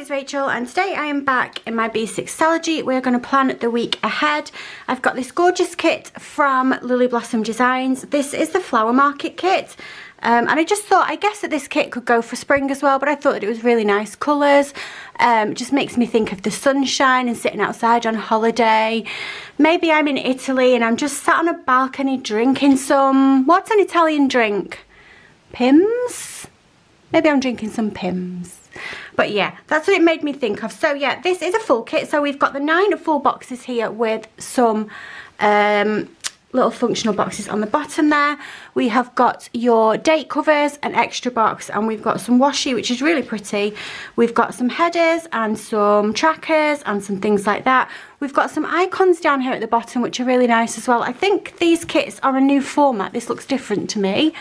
it's Rachel and today I am back in my B6 Stalogy. We're going to plan the week ahead. I've got this gorgeous kit from Lily Blossom Designs. This is the Flower Market kit. And I just thought, I guess that this kit could go for spring as well, but I thought that it was really nice colours. It just makes me think of the sunshine and sitting outside on holiday. Maybe I'm in Italy and I'm just sat on a balcony drinking some, what's an Italian drink? Pims? Maybe I'm drinking some Pims. But yeah, that's what it made me think of. So yeah, this is a full kit. So we've got the 9 full boxes here with some little functional boxes on the bottom there. We have got your date covers, an extra box, and we've got some washi, which is really pretty. We've got some headers and some trackers and some things like that. We've got some icons down here at the bottom, which are really nice as well. I think these kits are a new format. This looks different to me.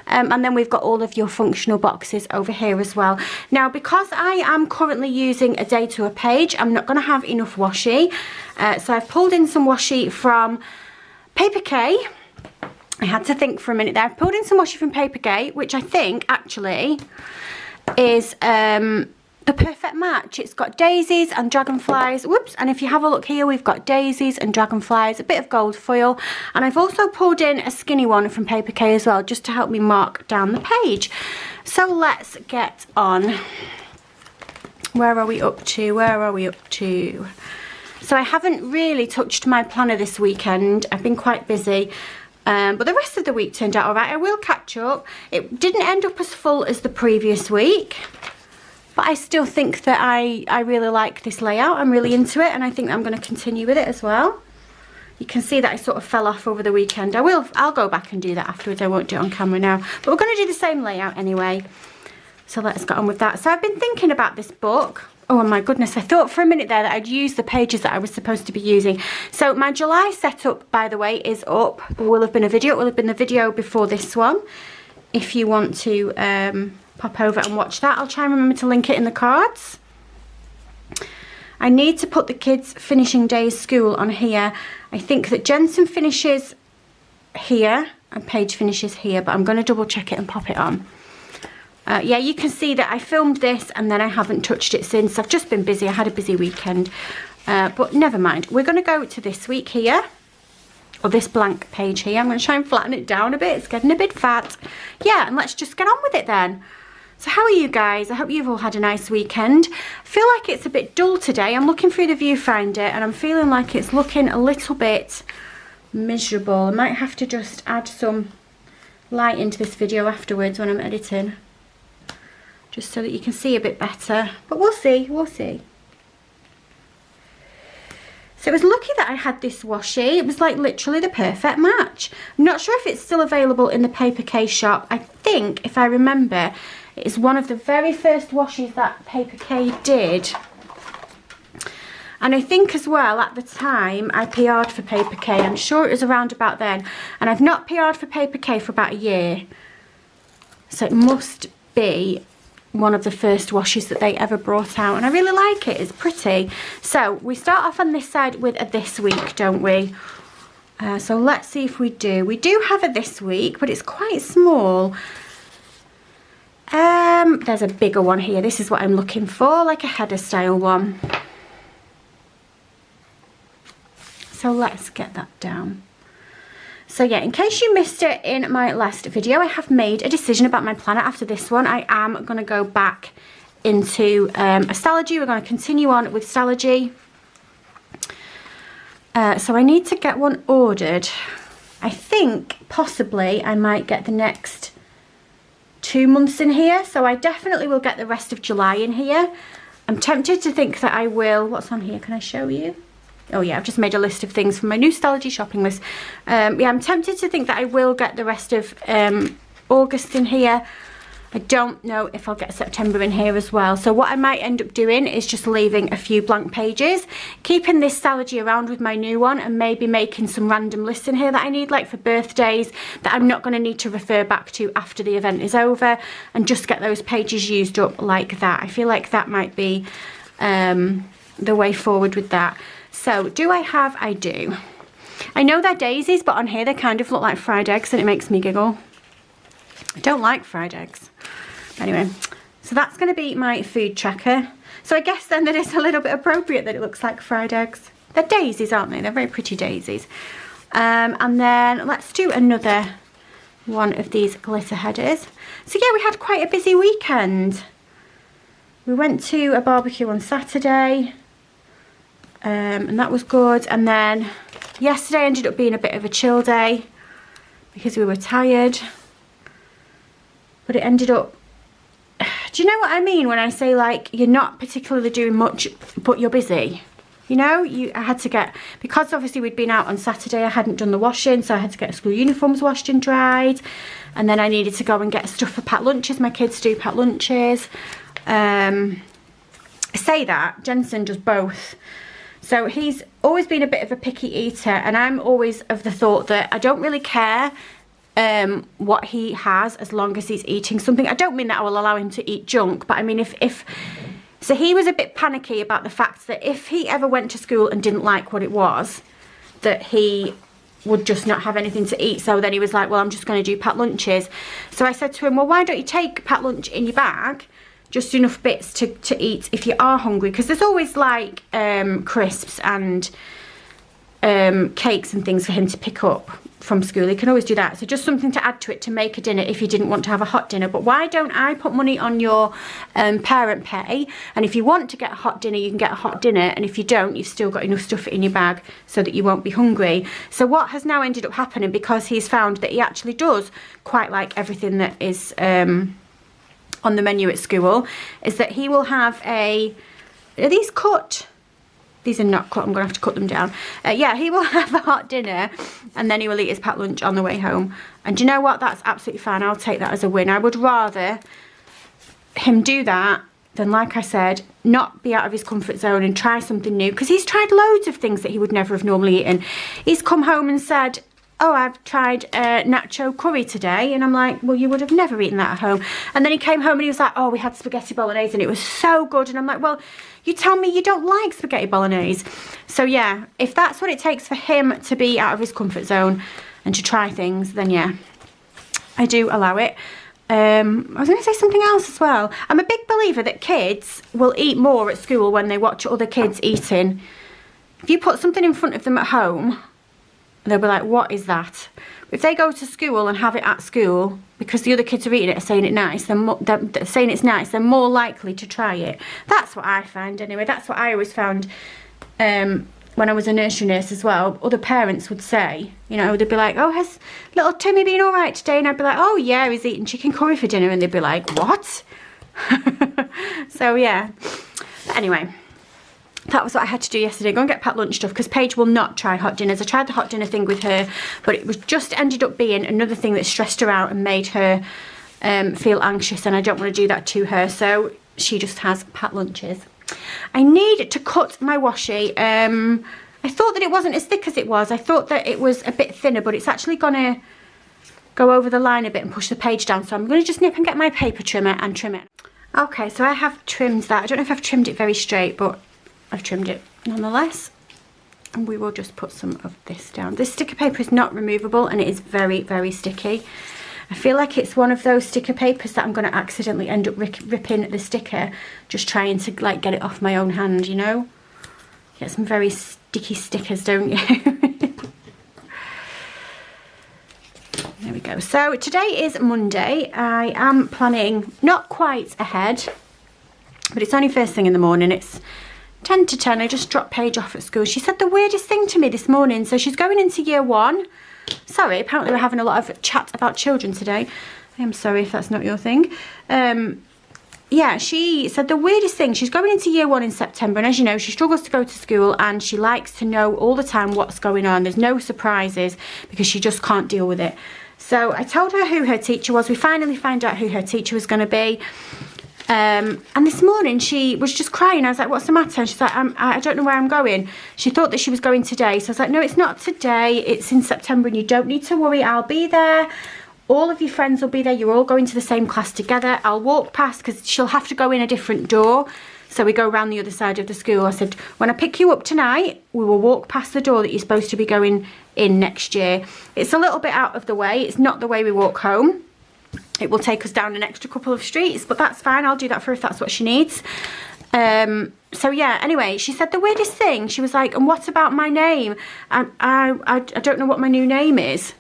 And then we've got all of your functional boxes over here as well. Now, because I am currently using a day to a page, I'm not going to have enough washi. So I've pulled in some washi from Paper K. I had to think for a minute there. I've pulled in some washi from Paper K, which I think actually is the perfect match. It's got daisies and dragonflies. Whoops. And if you have a look here, we've got daisies and dragonflies, a bit of gold foil. And I've also pulled in a skinny one from Paper K as well, just to help me mark down the page. So let's get on. Where are we up to? Where are we up to? So I haven't really touched my planner this weekend. I've been quite busy. But the rest of the week turned out all right. I will catch up. It didn't end up as full as the previous week. But I still think that I really like this layout. I'm really into it, and I think that I'm going to continue with it as well. You can see that I sort of fell off over the weekend. I'll go back and do that afterwards. I won't do it on camera now. But we're going to do the same layout anyway. So let's get on with that. So I've been thinking about this book. Oh my goodness, I thought for a minute there that I'd use the pages that I was supposed to be using. So my July setup, by the way, is up. It will have been a video. It will have been the video before this one. If you want to pop over and watch that, I'll try and remember to link it in the cards. I need to put the kids' finishing days school on here. I think that Jensen finishes here and Paige finishes here, but I'm going to double check it and pop it on. Yeah, you can see that I filmed this and then I haven't touched it since. I've just been busy. I had a busy weekend. But never mind. We're going to go to this week here. Or this blank page here. I'm going to try and flatten it down a bit. It's getting a bit fat. Yeah, and let's just get on with it then. So how are you guys? I hope you've all had a nice weekend. I feel like it's a bit dull today. I'm looking through the viewfinder and I'm feeling like it's looking a little bit miserable. I might have to just add some light into this video afterwards when I'm editing. Just so that you can see a bit better. But we'll see, we'll see. So it was lucky that I had this washi. It was like literally the perfect match. I'm not sure if it's still available in the Paper K shop. I think, if I remember, it is one of the very first washes that Paper K did. And I think as well, at the time, I PR'd for Paper K. I'm sure it was around about then. And I've not PR'd for Paper K for about a year. So it must be one of the first washes that they ever brought out, and I really like it. It's pretty. So we start off on this side with a this week, don't we? So let's see if we do. We do have a this week, but it's quite small. There's a bigger one here. This is what I'm looking for, like a header style one. So let's get that down. So yeah, in case you missed it in my last video, I have made a decision about my planner after this one. I am going to go back into a Stalogy. We're going to continue on with Stalogy. So I need to get one ordered. I think possibly I might get the next 2 months in here. So I definitely will get the rest of July in here. I'm tempted to think that I will. What's on here? Can I show you? Oh yeah, I've just made a list of things from my new Stalogy shopping list. Yeah, I'm tempted to think that I will get the rest of August in here. I don't know if I'll get September in here as well. So what I might end up doing is just leaving a few blank pages, keeping this Stalogy around with my new one, and maybe making some random lists in here that I need, like for birthdays, that I'm not going to need to refer back to after the event is over, and just get those pages used up like that. I feel like that might be the way forward with that. So, do I have? I do. I know they're daisies, but on here they kind of look like fried eggs and it makes me giggle. I don't like fried eggs. Anyway, so that's going to be my food tracker. So I guess then that it's a little bit appropriate that it looks like fried eggs. They're daisies, aren't they? They're very pretty daisies. And then let's do another one of these glitter headers. So yeah, we had quite a busy weekend. We went to a barbecue on Saturday, and that was good. And then yesterday ended up being a bit of a chill day because we were tired. But it ended up, do you know what I mean when I say like you're not particularly doing much but you're busy? You know, I had to get, because obviously we'd been out on Saturday, I hadn't done the washing, so I had to get school uniforms washed and dried. And then I needed to go and get stuff for packed lunches. My kids do packed lunches. I say that, Jensen does both. So he's always been a bit of a picky eater, and I'm always of the thought that I don't really care what he has as long as he's eating something. I don't mean that I will allow him to eat junk, but I mean if so he was a bit panicky about the fact that if he ever went to school and didn't like what it was, that he would just not have anything to eat. So then he was like, well, I'm just going to do packed lunches. So I said to him, well, why don't you take packed lunch in your bag, just enough bits to eat if you are hungry, because there's always like crisps and cakes and things for him to pick up from school. He can always do that. So just something to add to it to make a dinner if you didn't want to have a hot dinner. But why don't I put money on your parent pay, and if you want to get a hot dinner, you can get a hot dinner, and if you don't, you've still got enough stuff in your bag so that you won't be hungry. So what has now ended up happening, because he's found that he actually does quite like everything that is on the menu at school, is that he will have are these cut? These are not cut, I'm going to have to cut them down. Yeah, he will have a hot dinner and then he will eat his packed lunch on the way home. And do you know what? That's absolutely fine. I'll take that as a win. I would rather him do that than, like I said, not be out of his comfort zone and try something new. Because he's tried loads of things that he would never have normally eaten. He's come home and said, oh, I've tried nacho curry today. And I'm like, well, you would have never eaten that at home. And then he came home and he was like, oh, we had spaghetti bolognese and it was so good. And I'm like, well, you tell me you don't like spaghetti bolognese. So yeah, if that's what it takes for him to be out of his comfort zone and to try things, then yeah, I do allow it. I was going to say something else as well. I'm a big believer that kids will eat more at school when they watch other kids eating. If you put something in front of them at home, they'll be like, what is that? If they go to school and have it at school because the other kids are eating it and saying it's nice, they're saying it's nice, they're more likely to try it. That's what I find anyway. That's what I always found when I was a nursery nurse as well. Other parents would say, you know, they'd be like, oh, has little Timmy been all right today? And I'd be like, oh yeah, he's eating chicken curry for dinner. And they'd be like, what? So yeah, anyway. That was what I had to do yesterday, go and get packed lunch stuff, because Paige will not try hot dinners. I tried the hot dinner thing with her, but it was just ended up being another thing that stressed her out and made her feel anxious, and I don't want to do that to her, so she just has packed lunches. I need to cut my washi. I thought that it wasn't as thick as it was. I thought that it was a bit thinner, but it's actually going to go over the line a bit and push the page down, so I'm going to just nip and get my paper trimmer and trim it. Okay, so I have trimmed that. I don't know if I've trimmed it very straight, but I've trimmed it nonetheless, and we will just put some of this down. This sticker paper is not removable and it is very, very sticky. I feel like it's one of those sticker papers that I'm going to accidentally end up ripping the sticker just trying to like get it off my own hand, you know. You get some very sticky stickers, don't you? There we go. So today is Monday. I am planning not quite ahead, but it's only first thing in the morning. It's 10 to 10, I just dropped Paige off at school. She said the weirdest thing to me this morning. So she's going into year 1. Sorry, apparently we're having a lot of chat about children today. I am sorry if that's not your thing. Yeah, she said the weirdest thing. She's going into year 1 in September, and as you know, she struggles to go to school and she likes to know all the time what's going on. There's no surprises because she just can't deal with it. So I told her who her teacher was. We finally found out who her teacher was going to be. And this morning she was just crying. I was like, what's the matter? And she's like, I don't know where I'm going. She thought that she was going today. So I was like, no, it's not today. It's in September and you don't need to worry. I'll be there. All of your friends will be there. You're all going to the same class together. I'll walk past because she'll have to go in a different door. So we go around the other side of the school. I said, when I pick you up tonight, we will walk past the door that you're supposed to be going in next year. It's a little bit out of the way. It's not the way we walk home. It will take us down an extra couple of streets, but that's fine. I'll do that for her if that's what she needs. So yeah, anyway, she said the weirdest thing. She was like, and what about my name? I don't know what my new name is.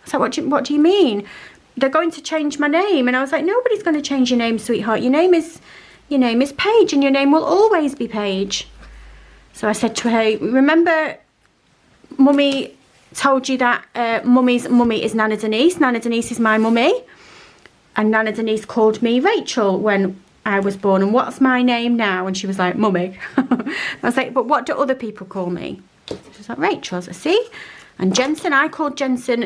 So what do you mean? They're going to change my name. And I was like, nobody's going to change your name, sweetheart. Your name is Paige, and your name will always be Paige. So I said to her, remember Mummy told you that Mummy's mummy is Nana Denise. Nana Denise is my mummy. And Nana Denise called me Rachel when I was born. And what's my name now? And she was like, Mummy. I was like, but what do other people call me? She was like, Rachel. I was like, see? And Jensen, I called Jensen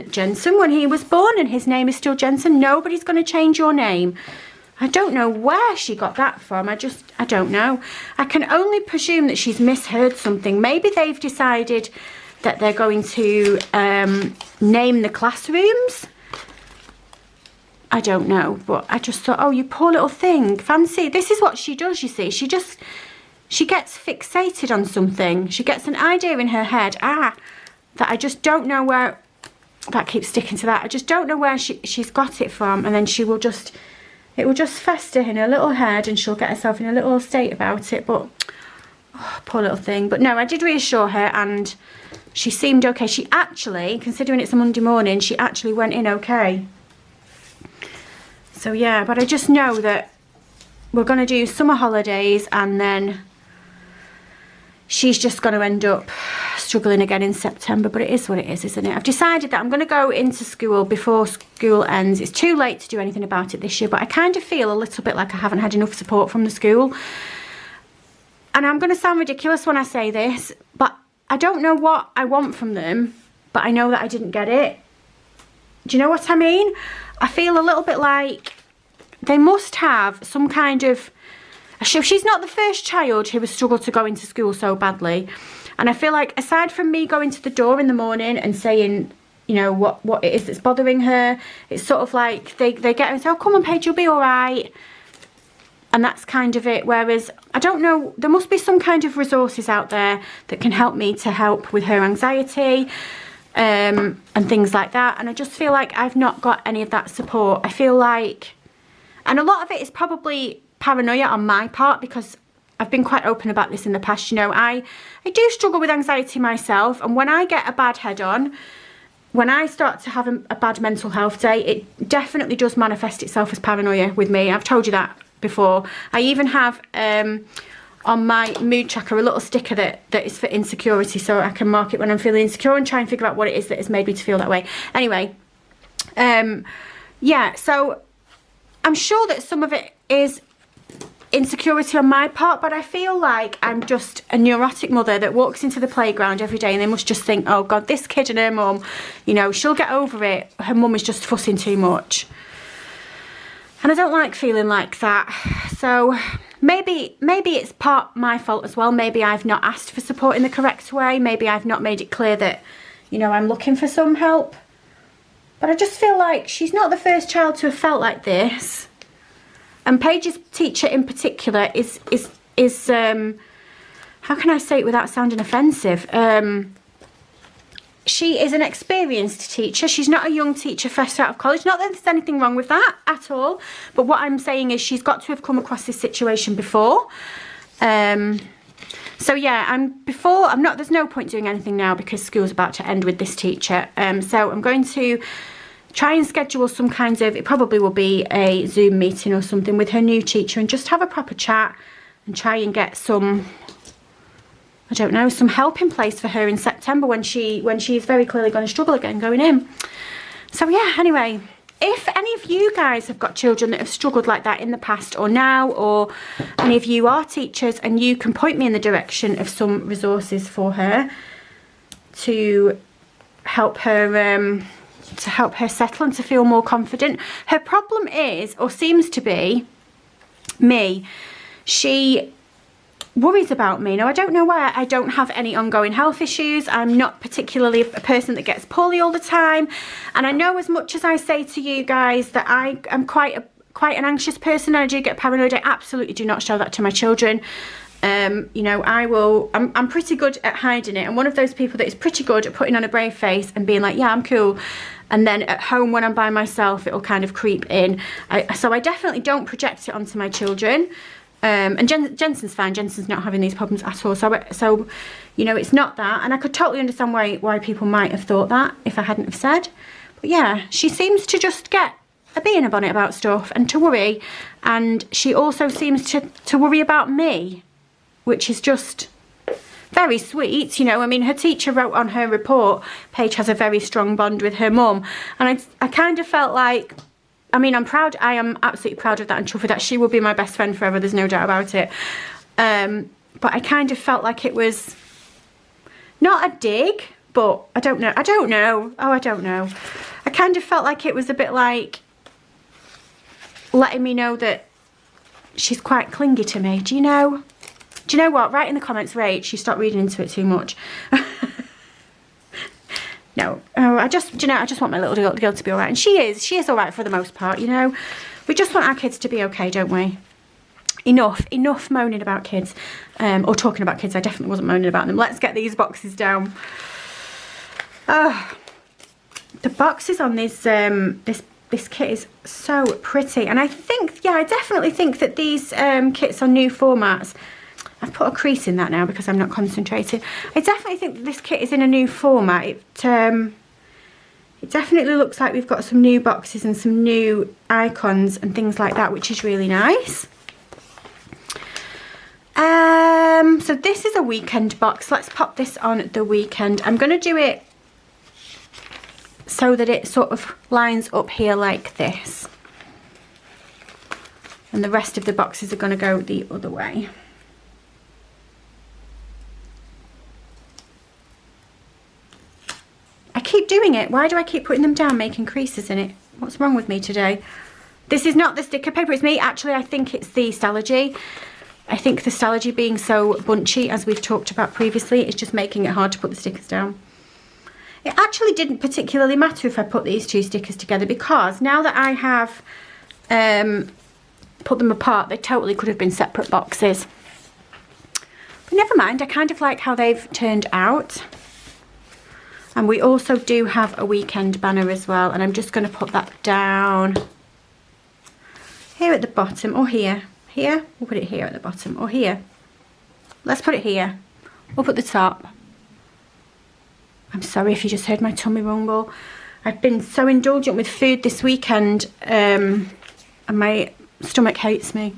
when he was born, and his name is still Jensen. Nobody's going to change your name. I don't know where she got that from. I don't know. I can only presume that she's misheard something. Maybe they've decided that they're going to name the classrooms. I don't know, but I just thought, oh, you poor little thing. Fancy, this is what she does, you see. She gets fixated on something. She gets an idea in her head, that I just don't know where, that keeps sticking to that. I just don't know where she's got it from, and then it will just fester in her little head, and she'll get herself in a little state about it. But oh, poor little thing. But no, I did reassure her, and she seemed okay. She actually, considering it's a Monday morning, she actually went in okay. So yeah, but I just know that we're going to do summer holidays, and then she's just going to end up struggling again in September. But it is what it is, isn't it? I've decided that I'm going to go into school before school ends. It's too late to do anything about it this year, but I kind of feel a little bit like I haven't had enough support from the school. And I'm going to sound ridiculous when I say this, but I don't know what I want from them, but I know that I didn't get it. Do you know what I mean? I feel a little bit like they must have some kind of... She's not the first child who has struggled to go into school so badly. And I feel like, aside from me going to the door in the morning and saying, you know, what it is that's bothering her, it's sort of like they get her and say, oh, come on, Paige, you'll be all right. And that's kind of it. Whereas, I don't know, there must be some kind of resources out there that can help me to help with her anxiety and things like that. And I just feel like I've not got any of that support. I feel like, and a lot of it is probably paranoia on my part, because I've been quite open about this in the past. You know, I do struggle with anxiety myself, and when I get a bad head on, when I start to have a bad mental health day, it definitely does manifest itself as paranoia with me. I've told you that before. I even have on my mood tracker a little sticker that is for insecurity, so I can mark it when I'm feeling insecure and try and figure out what it is that has made me to feel that way. Anyway, yeah, so I'm sure that some of it is insecurity on my part, but I feel like I'm just a neurotic mother that walks into the playground every day, and they must just think, oh God, this kid and her mum, you know, she'll get over it. Her mum is just fussing too much. And I don't like feeling like that. So maybe it's part my fault as well. Maybe I've not asked for support in the correct way. Maybe I've not made it clear that, you know, I'm looking for some help. But I just feel like she's not the first child to have felt like this. And Paige's teacher in particular is how can I say it without sounding offensive? She is an experienced teacher. She's not a young teacher fresh out of college. Not that there's anything wrong with that at all. But what I'm saying is she's got to have come across this situation before. So yeah, there's no point doing anything now because school's about to end with this teacher. So I'm going to try and schedule some kind of, it probably will be a Zoom meeting or something with her new teacher, and just have a proper chat and try and get some, I don't know, some help in place for her in September when she is very clearly going to struggle again going in. So yeah, anyway, if any of you guys have got children that have struggled like that in the past or now, or any of you are teachers and you can point me in the direction of some resources for her to help her settle and to feel more confident. Her problem is, or seems to be, me. She worries about me. Now, I don't know why. I don't have any ongoing health issues. I'm not particularly a person that gets poorly all the time. And I know, as much as I say to you guys that I am quite an anxious person, I do get paranoid, I absolutely do not show that to my children. You know, I'm pretty good at hiding it. I'm one of those people that is pretty good at putting on a brave face and being like, yeah, I'm cool. And then at home when I'm by myself, it'll kind of creep in. So I definitely don't project it onto my children. And Jensen's fine. Jensen's not having these problems at all. So, you know, it's not that. And I could totally understand why people might have thought that if I hadn't have said. But yeah, she seems to just get a bee in a bonnet about stuff and to worry. And she also seems to worry about me, which is just very sweet. You know, I mean, her teacher wrote on her report, Paige has a very strong bond with her mum. And I kind of felt like, I mean, I'm proud. I am absolutely proud of that and chuffed with that. She will be my best friend forever. There's no doubt about it. But I kind of felt like it was not a dig, but I don't know. Oh, I don't know. I kind of felt like it was a bit like letting me know that she's quite clingy to me. Do you know what? Write in the comments, Rach, you stop reading into it too much. No, I just want my little girl to be all right. And she is all right for the most part, you know. We just want our kids to be okay, don't we? Enough moaning about kids, or talking about kids. I definitely wasn't moaning about them. Let's get these boxes down. The boxes on this kit is so pretty. And I think, yeah, I definitely think that these kits are new formats. I've put a crease in that now because I'm not concentrating. I definitely think that this kit is in a new format. It definitely looks like we've got some new boxes and some new icons and things like that, which is really nice. So this is a weekend box. Let's pop this on the weekend. I'm going to do it so that it sort of lines up here like this. And the rest of the boxes are going to go the other way. I keep doing it. Why do I keep putting them down, making creases in it? What's wrong with me today? This is not the sticker paper, it's me. Actually, I think it's the Stalogy. I think the Stalogy being so bunchy, as we've talked about previously, is just making it hard to put the stickers down. It actually didn't particularly matter if I put these two stickers together, because now that I have put them apart, they totally could have been separate boxes. But never mind, I kind of like how they've turned out. And we also do have a weekend banner as well, and I'm just going to put that down here at the bottom, or here. Here, we'll put it here at the bottom, or here. Let's put it here, up at the top. I'm sorry if you just heard my tummy rumble. I've been so indulgent with food this weekend, and my stomach hates me.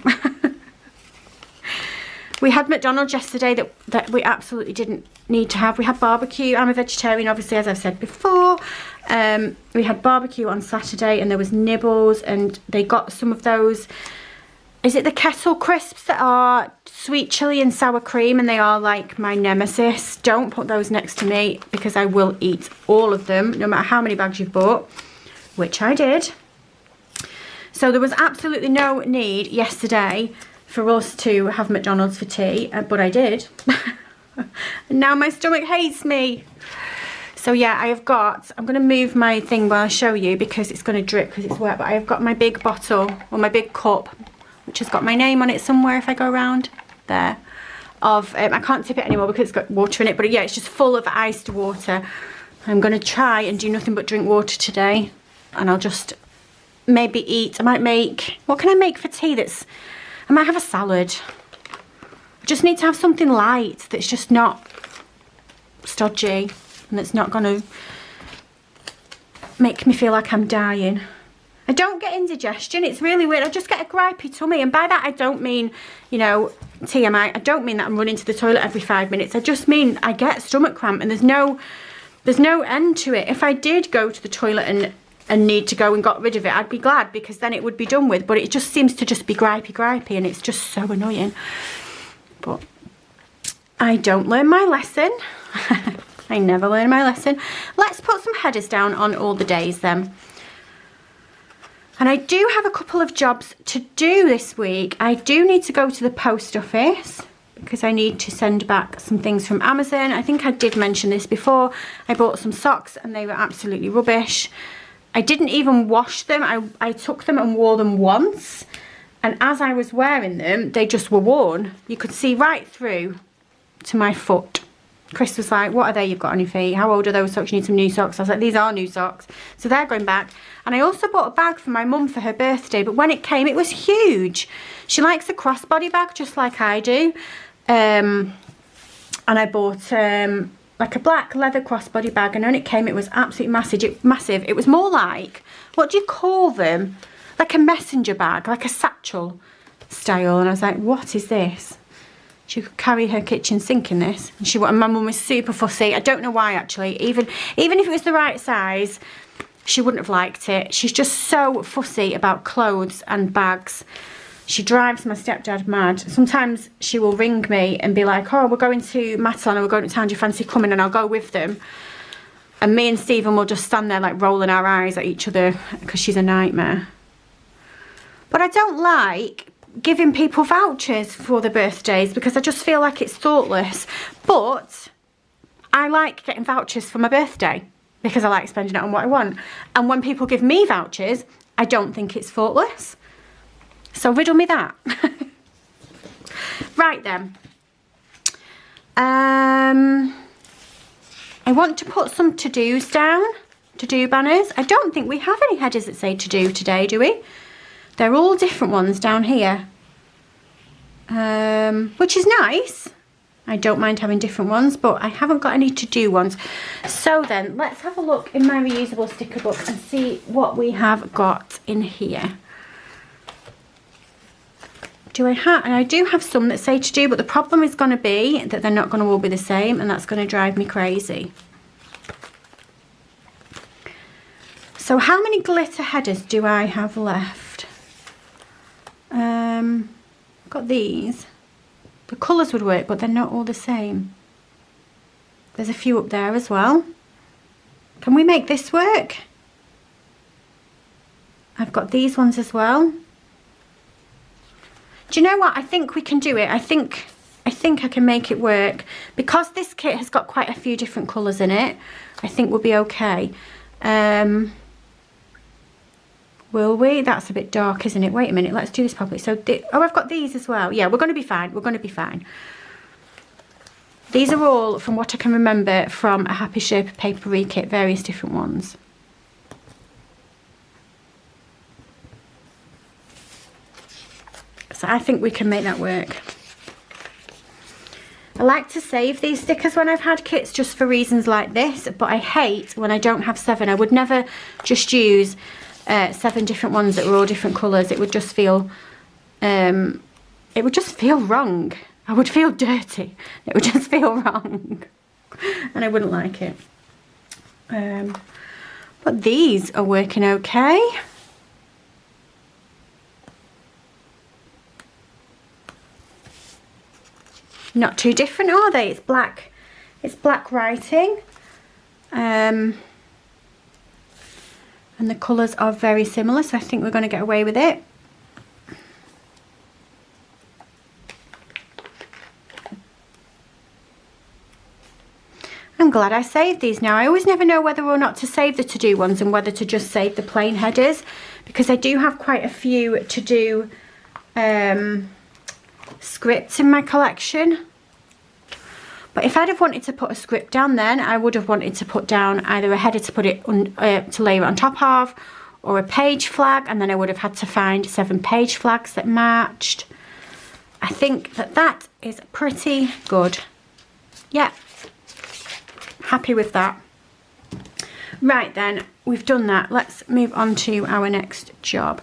We had McDonald's yesterday that we absolutely didn't need to have. We had barbecue. I'm a vegetarian, obviously, as I've said before. We had barbecue on Saturday, and there was nibbles, and they got some of those. Is it the kettle crisps that are sweet chili and sour cream? And they are like my nemesis. Don't put those next to me, because I will eat all of them, no matter how many bags you've bought, which I did. So there was absolutely no need yesterday for us to have McDonald's for tea, but I did. And now my stomach hates me. So yeah, I have got, I'm going to move my thing while I show you, because it's going to drip because it's wet, but I have got my big bottle, or my big cup, which has got my name on it somewhere if I go around there, of, I can't tip it anymore because it's got water in it, but yeah, it's just full of iced water. I'm going to try and do nothing but drink water today, and I'll just maybe eat. I might make, what can I make for tea that's, I might have a salad. I just need to have something light that's just not stodgy and that's not going to make me feel like I'm dying. I don't get indigestion. It's really weird. I just get a gripey tummy, and by that I don't mean, you know, TMI. I don't mean that I'm running to the toilet every 5 minutes. I just mean I get stomach cramp, and there's no end to it. If I did go to the toilet and need to go and got rid of it, I'd be glad, because then it would be done with, but it just seems to just be gripey, and it's just so annoying. But I don't learn my lesson. I never learn my lesson. Let's put some headers down on all the days then. And I do have a couple of jobs to do this week. I do need to go to the post office because I need to send back some things from Amazon. I think I did mention this before. I bought some socks and they were absolutely rubbish. I didn't even wash them. I took them and wore them once, and as I was wearing them, they just were worn. You could see right through to my foot. Chris was like, what are they you've got on your feet? How old are those socks? You need some new socks. I was like, these are new socks. So they're going back. And I also bought a bag for my mum for her birthday, but when it came, it was huge. She likes a crossbody bag, just like I do. And I bought like a black leather crossbody bag, and when it came, it was absolutely massive. It was more like, what do you call them? Like a messenger bag, like a satchel style. And I was like, what is this? She could carry her kitchen sink in this. And my mum was super fussy. I don't know why, actually. Even if it was the right size, she wouldn't have liked it. She's just so fussy about clothes and bags. She drives my stepdad mad. Sometimes she will ring me and be like, oh, we're going to Matalan, or we're going to town, do you fancy coming? And I'll go with them. And me and Stephen will just stand there like rolling our eyes at each other because she's a nightmare. But I don't like giving people vouchers for their birthdays because I just feel like it's thoughtless. But I like getting vouchers for my birthday because I like spending it on what I want. And when people give me vouchers, I don't think it's thoughtless. So riddle me that. Right then. I want to put some to-dos down. To-do banners. I don't think we have any headers that say to-do today, do we? They're all different ones down here. Which is nice. I don't mind having different ones, but I haven't got any to-do ones. So then, let's have a look in my reusable sticker book and see what we have got in here. And I do have some that say to do, but the problem is going to be that they're not going to all be the same, and that's going to drive me crazy. So how many glitter headers do I have left? I've got these. The colours would work, but they're not all the same. There's a few up there as well. Can we make this work? I've got these ones as well. Do you know what? I think we can do it. I think I can make it work. Because this kit has got quite a few different colours in it, I think we'll be okay. Will we? That's a bit dark, isn't it? Wait a minute, let's do this properly. So, oh, I've got these as well. Yeah, we're going to be fine. We're going to be fine. These are all, from what I can remember, from a Happy Sherpa Papery kit, various different ones. So I think we can make that work. I like to save these stickers when I've had kits just for reasons like this, but I hate when I don't have 7. I would never just use 7 different ones that were all different colours. It would just feel wrong. I would feel dirty. It would just feel wrong. And I wouldn't like it. But these are working okay. Not too different, are they? It's black writing. And the colours are very similar, so I think we're going to get away with it. I'm glad I saved these now. I always never know whether or not to save the to-do ones and whether to just save the plain headers, because I do have quite a few to-do scripts in my collection. But if I'd have wanted to put a script down, then I would have wanted to put down either a header to put it on, to layer it on top of, or a page flag, and then I would have had to find 7 page flags that matched. I think that is pretty good. Yeah, happy with that. Right then, we've done that. Let's move on to our next job.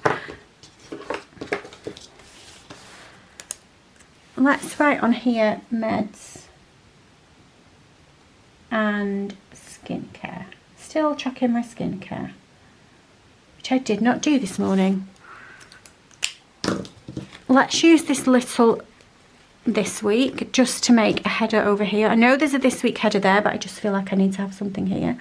Let's write on here meds and skincare. Still tracking my skincare, which I did not do this morning. Let's use this little this week just to make a header over here. I know there's a this week header there, but I just feel like I need to have something here.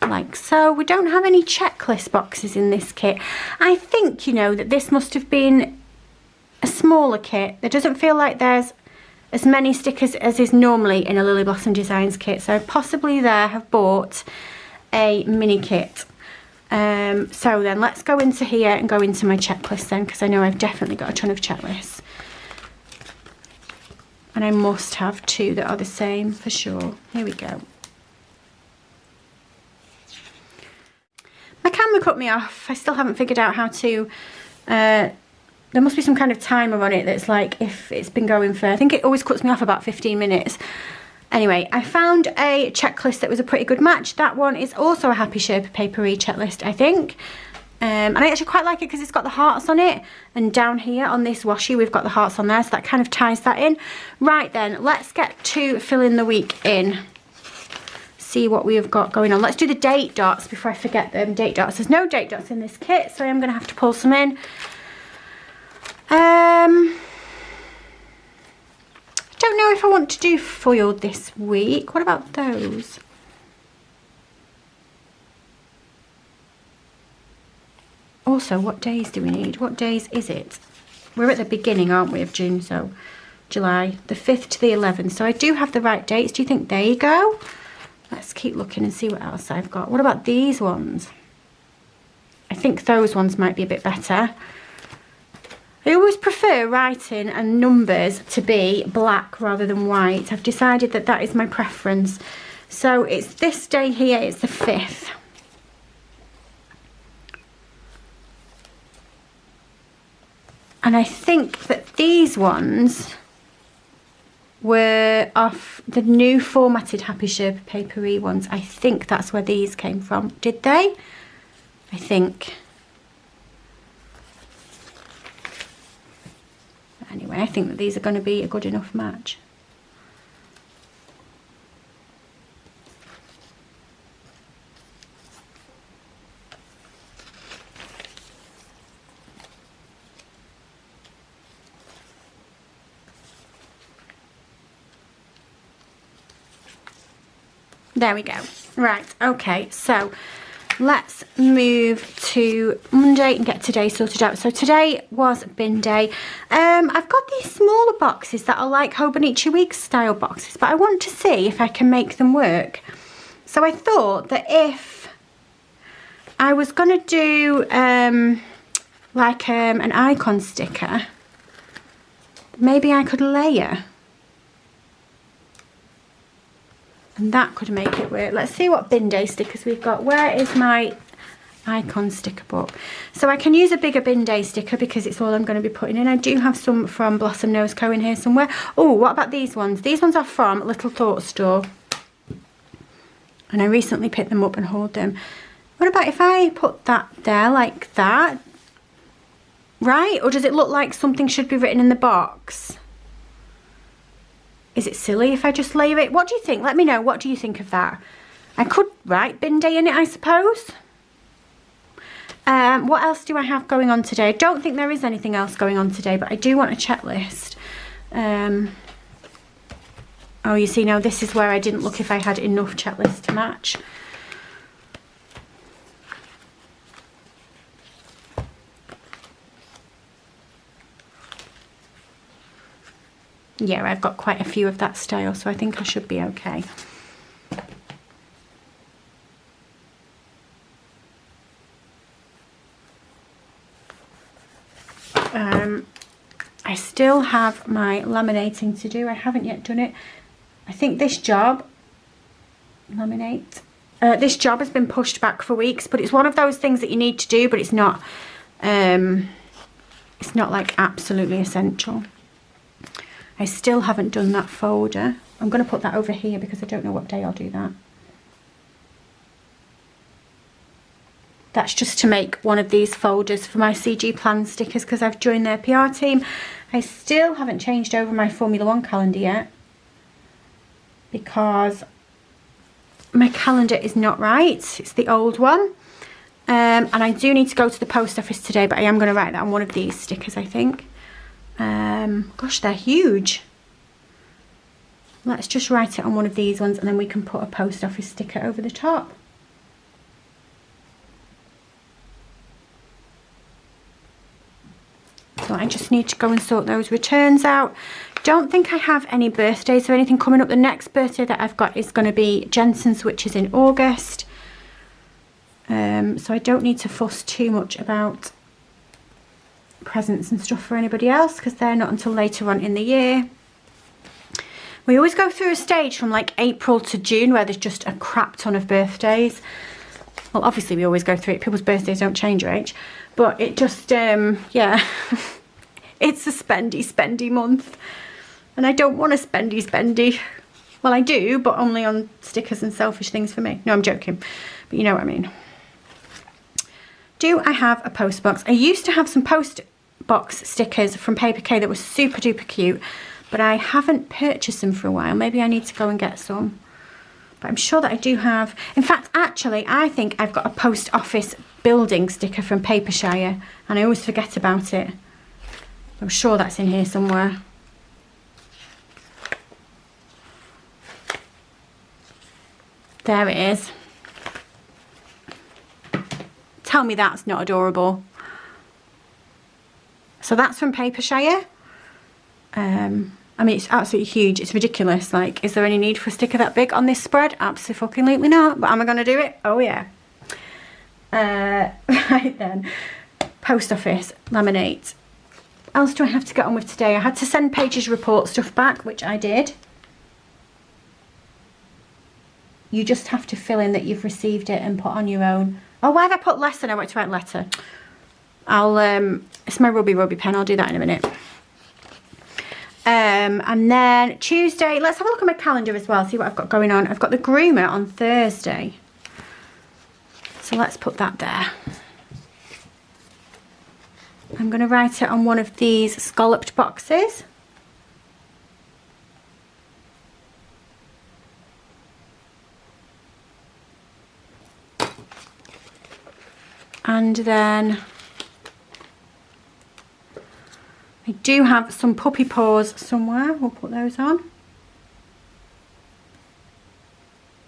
Like so. We don't have any checklist boxes in this kit. I think, you know, that this must have been a smaller kit. It doesn't feel like there's as many stickers as is normally in a Lily Blossom Designs kit, so possibly there have bought a mini kit. So then let's go into here and go into my checklist then, because I know I've definitely got a ton of checklists. And I must have 2 that are the same for sure. Here we go. My camera cut me off. I still haven't figured out how to... there must be some kind of timer on it that's like if it's been going for... I think it always cuts me off about 15 minutes. Anyway, I found a checklist that was a pretty good match. That one is also a Happy Sherpa Papery checklist, I think. And I actually quite like it because it's got the hearts on it. And down here on this washi, we've got the hearts on there. So that kind of ties that in. Right then, let's get to filling the week in. See what we have got going on. Let's do the date dots before I forget them. Date dots. There's no date dots in this kit, so I'm going to have to pull some in. I don't know if I want to do foiled this week. What about those? Also, what days do we need? What days is it? We're at the beginning, aren't we, of June, so July, the 5th to the 11th. So I do have the right dates. Do you think they go? Let's keep looking and see what else I've got. What about these ones? I think those ones might be a bit better. I always prefer writing and numbers to be black rather than white. I've decided that that is my preference. So it's this day here, it's the 5th. And I think that these ones were off the new formatted Happy Sherpa Papery ones. I think that's where these came from. Did they? I think. Anyway, I think that these are going to be a good enough match. There we go. Right, okay, so let's move to Monday and get today sorted out. So today was bin day. I've got these smaller boxes that are like Hobonichi Weeks style boxes, but I want to see if I can make them work. So I thought that if I was going to do like an icon sticker, maybe I could layer. And that could make it work. Let's see what bin day stickers we've got. Where is my icon sticker book? So I can use a bigger bin day sticker because it's all I'm going to be putting in. I do have some from Blossom Nose Co in here somewhere. Oh, what about these ones? These ones are from Little Thought Store. And I recently picked them up and hauled them. What about if I put that there like that? Right? Or does it look like something should be written in the box? Is it silly if I just layer it? What do you think? Let me know. What do you think of that? I could write bin day in it, I suppose. What else do I have going on today? I don't think there is anything else going on today, but I do want a checklist. Oh, you see, now this is where I didn't look if I had enough checklists to match. Yeah, I've got quite a few of that style, so I think I should be okay. I still have my laminating to do. I haven't yet done it. I think this job, laminate, this job has been pushed back for weeks, but it's one of those things that you need to do, but it's not like absolutely essential. I still haven't done that folder. I'm going to put that over here because I don't know what day I'll do that. That's just to make one of these folders for my CG Plan stickers because I've joined their PR team. I still haven't changed over my Formula 1 calendar yet because my calendar is not right. It's the old one. And I do need to go to the post office today, but I am going to write that on one of these stickers, I think. Gosh, they're huge. Let's just write it on one of these ones and then we can put a post office sticker over the top. So I just need to go and sort those returns out. Don't think I have any birthdays or anything coming up. The next birthday that I've got is going to be Jensen's, which is in August. So I don't need to fuss too much about presents and stuff for anybody else because they're not until later on in the year. We always go through a stage from like April to June where there's just a crap ton of birthdays. Well, obviously we always go through it. People's birthdays don't change, Rach. But it just, yeah. It's a spendy month. And I don't want a spendy. Well, I do, but only on stickers and selfish things for me. No, I'm joking. But you know what I mean. Do I have a post box? I used to have some post box stickers from Paper K that were super duper cute, but I haven't purchased them for a while. Maybe I need to go and get some. But I'm sure that I do have. In fact, actually, I think I've got a post office building sticker from Papershire, and I always forget about it. I'm sure that's in here somewhere. There it is. Tell me that's not adorable. So that's from Papershire. I mean, it's absolutely huge. It's ridiculous. Like, is there any need for a sticker that big on this spread? Absolutely not. But am I going to do it? Oh, yeah. Right then. Post office, laminate. What else do I have to get on with today? I had to send Paige's report stuff back, which I did. You just have to fill in that you've received it and put on your own. Oh, why have I put lesson? I want to write letter. I'll, it's my rubby pen. I'll do that in a minute. And then Tuesday, let's have a look at my calendar as well, see what I've got going on. I've got the groomer on Thursday. So let's put that there. I'm going to write it on one of these scalloped boxes. And then I do have some puppy paws somewhere. We'll put those on.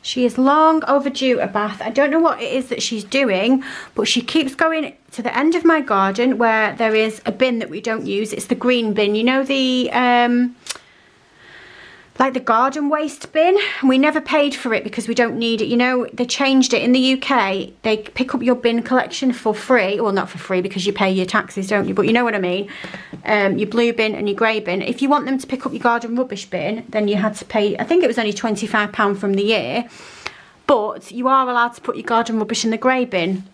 She is long overdue a bath. I don't know what it is that she's doing, but she keeps going to the end of my garden where there is a bin that we don't use. It's the green bin. You know, the like the garden waste bin. We never paid for it because we don't need it. You know, they changed it in the UK. They pick up your bin collection for free. Well, not for free because you pay your taxes, don't you? But you know what I mean. Your blue bin and your grey bin. If you want them to pick up your garden rubbish bin, then you had to pay, I think it was only £25 from the year. But you are allowed to put your garden rubbish in the grey bin,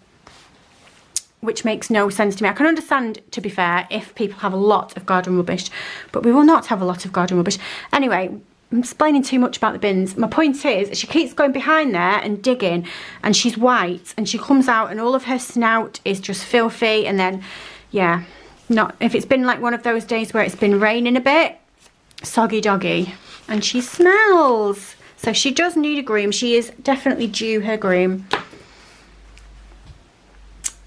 which makes no sense to me. I can understand, to be fair, if people have a lot of garden rubbish, but we will not have a lot of garden rubbish. Anyway, I'm explaining too much about the bins. My point is, she keeps going behind there and digging, and she's white, and she comes out and all of her snout is just filthy. And then, yeah, not if it's been like one of those days where it's been raining a bit, soggy doggy, and she smells. So she does need a groom. She is definitely due her groom.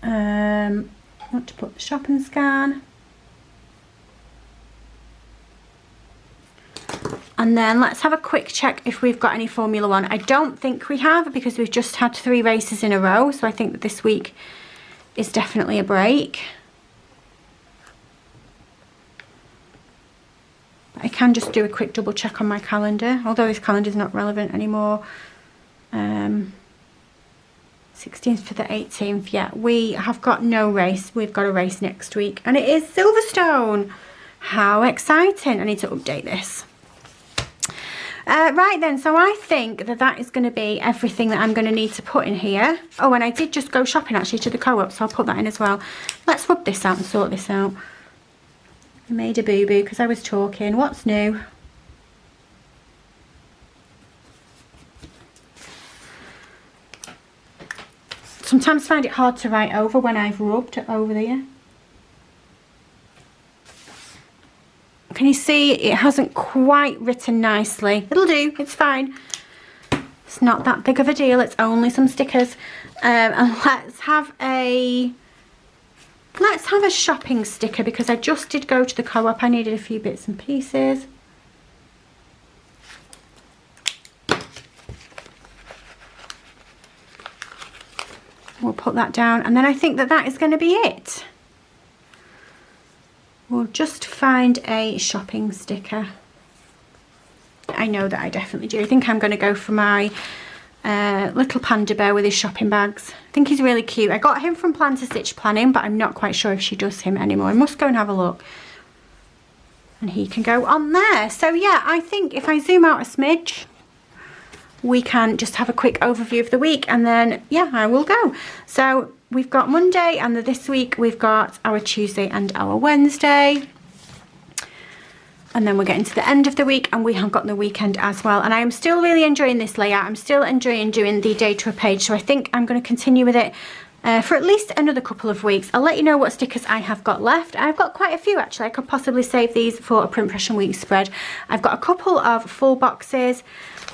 Want to put the shop and scan. And then let's have a quick check if we've got any Formula One. I don't think we have because we've just had 3 races in a row. So I think that this week is definitely a break. I can just do a quick double check on my calendar, although this calendar is not relevant anymore. 16th to the 18th, yeah, we have got no race. We've got a race next week, and it is Silverstone. How exciting. I need to update this. Right then, so I think that that is going to be everything that I'm going to need to put in here. Oh, and I did just go shopping actually to the Co-op, so I'll put that in as well. Let's rub this out and sort this out. I made a boo-boo because I was talking. What's new? Sometimes find it hard to write over when I've rubbed over there. Can you see it hasn't quite written nicely? It'll do, it's fine. It's not that big of a deal, it's only some stickers. And let's have a shopping sticker because I just did go to the Co-op. I needed a few bits and pieces. We'll put that down, and then I think that that is going to be it. We'll just find a shopping sticker. I know that I definitely do. I think I'm going to go for my little panda bear with his shopping bags. I think he's really cute. I got him from Plan to Stitch Planning, but I'm not quite sure if she does him anymore. I must go and have a look. and he can go on there. So yeah, I think if I zoom out a smidge, we can just have a quick overview of the week, and then yeah, I will go. So we've got Monday, and this week we've got our Tuesday and our Wednesday. And then we're getting to the end of the week, and we have got the weekend as well. And I am still really enjoying this layout. I'm still enjoying doing the day to a page. So I think I'm going to continue with it for at least another couple of weeks. I'll let you know what stickers I have got left. I've got quite a few actually. I could possibly save these for a Print Fashion Week spread. I've got a couple of full boxes.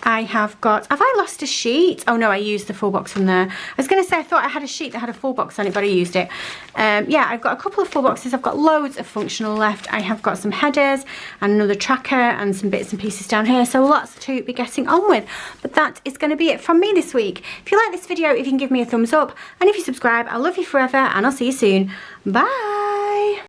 I have got, have I lost a sheet? Oh no, I used the full box from there. I was going to say I thought I had a sheet that had a full box on it, but I used it. Yeah, I've got a couple of full boxes. I've got loads of functional left. I have got some headers and another tracker and some bits and pieces down here. So lots to be getting on with. But that is going to be it from me this week. If you like this video, if you can give me a thumbs up, and if you subscribe, I love you forever, and I'll see you soon. Bye!